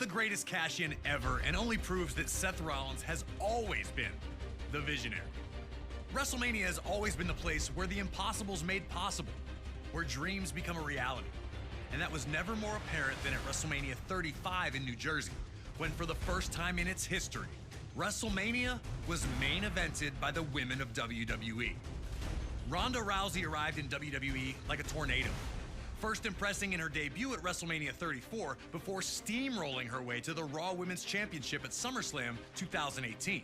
the greatest cash-in ever and only proves that Seth Rollins has always been the visionary. WrestleMania has always been the place where the impossible's made possible, where dreams become a reality. And that was never more apparent than at WrestleMania 35 in New Jersey, when for the first time in its history, WrestleMania was main evented by the women of WWE. Ronda Rousey arrived in WWE like a tornado, first impressing in her debut at WrestleMania 34 before steamrolling her way to the Raw Women's Championship at SummerSlam 2018.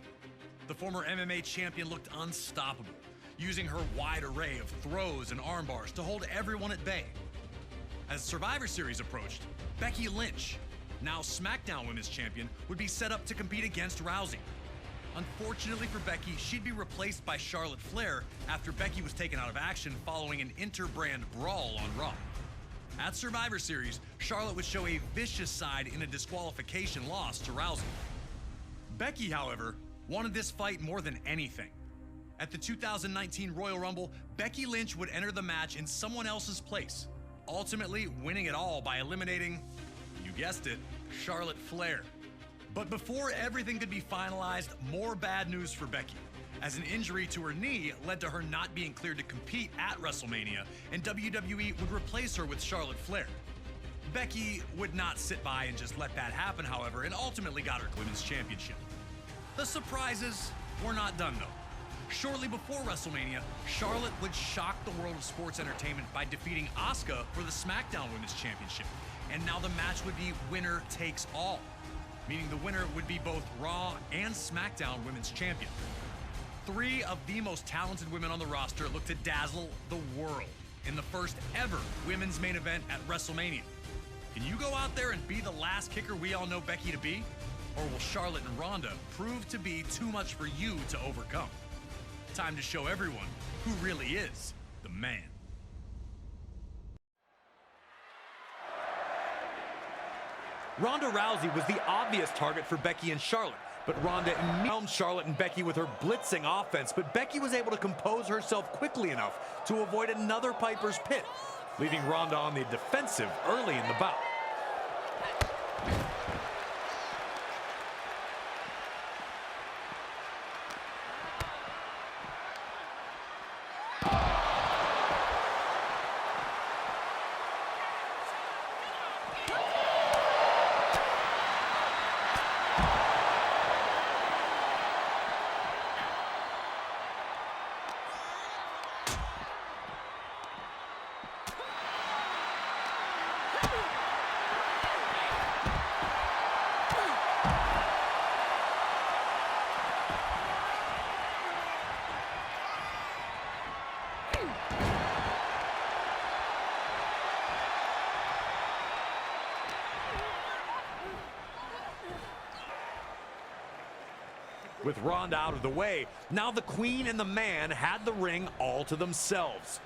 The former MMA champion looked unstoppable, using her wide array of throws and arm bars to hold everyone at bay. As Survivor Series approached, Becky Lynch, now SmackDown Women's Champion, would be set up to compete against Rousey. Unfortunately for Becky, she'd be replaced by Charlotte Flair after Becky was taken out of action following an inter-brand brawl on Raw. At Survivor Series, Charlotte would show a vicious side in a disqualification loss to Rousey. Becky, however, wanted this fight more than anything. At the 2019 Royal Rumble, Becky Lynch would enter the match in someone else's place, ultimately winning it all by eliminating, you guessed it, Charlotte Flair. But before everything could be finalized, more bad news for Becky, as an injury to her knee led to her not being cleared to compete at WrestleMania, and WWE would replace her with Charlotte Flair. Becky would not sit by and just let that happen, however, and ultimately got her Women's Championship. The surprises were not done, though. Shortly before WrestleMania, Charlotte would shock the world of sports entertainment by defeating Asuka for the SmackDown Women's Championship. And now the match would be winner takes all, meaning the winner would be both Raw and SmackDown Women's Champion. Three of the most talented women on the roster look to dazzle the world in the first ever women's main event at WrestleMania. Can you go out there and be the last kicker we all know Becky to be? Or will Charlotte and Rhonda prove to be too much for you to overcome? Time to show everyone who really is the man. Ronda Rousey was the obvious target for Becky and Charlotte, but Ronda whelmed Charlotte and Becky with her blitzing offense, but Becky was able to compose herself quickly enough to avoid another Piper's Pit, leaving Ronda on the defensive early in the bout. With Ronda out of the way, now the Queen and the Man had the ring all to themselves.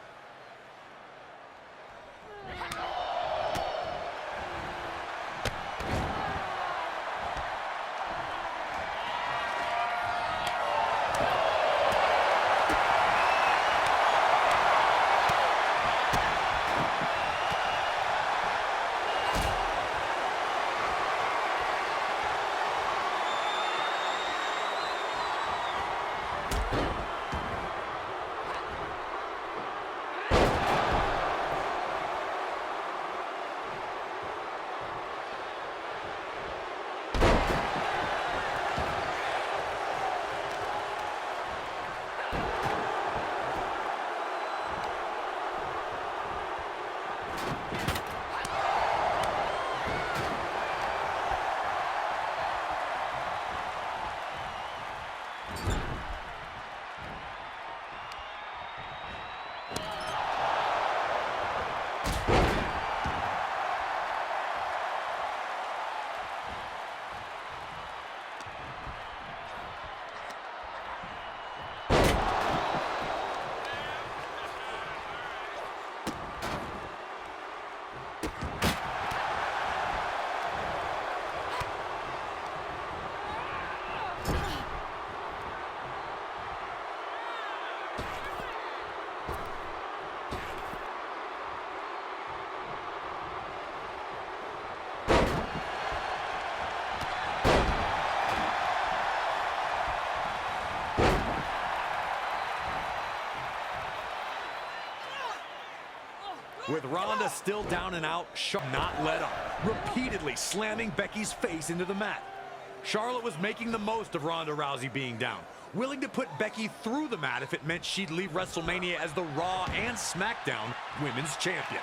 With Rhonda still down and out, Charlotte not let up, repeatedly slamming Becky's face into the mat. Charlotte was making the most of Ronda Rousey being down, willing to put Becky through the mat if it meant she'd leave WrestleMania as the Raw and SmackDown Women's Champion.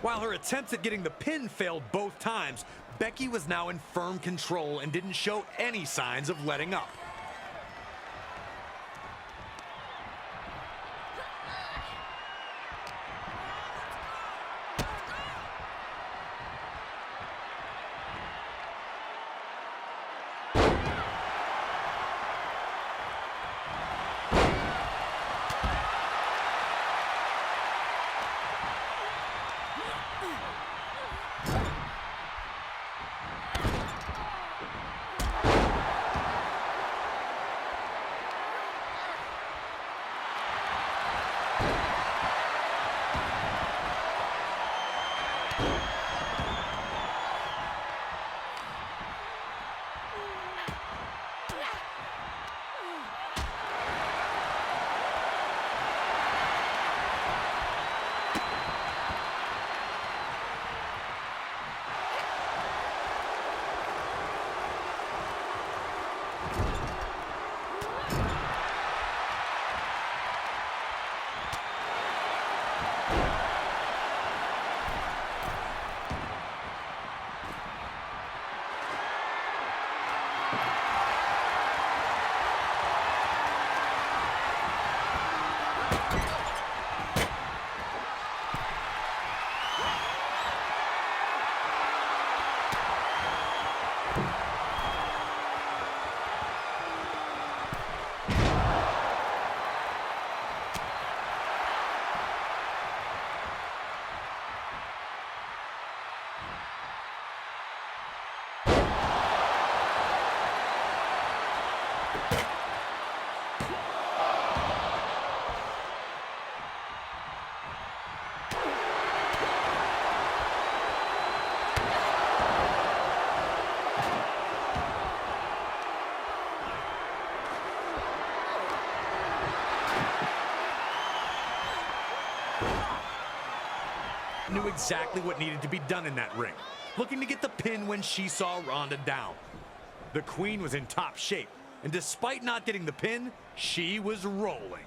While her attempts at getting the pin failed both times, Becky was now in firm control and didn't show any signs of letting up. exactly what needed to be done in that ring, looking to get the pin when she saw Rhonda down. The Queen was in top shape, and despite not getting the pin, she was rolling.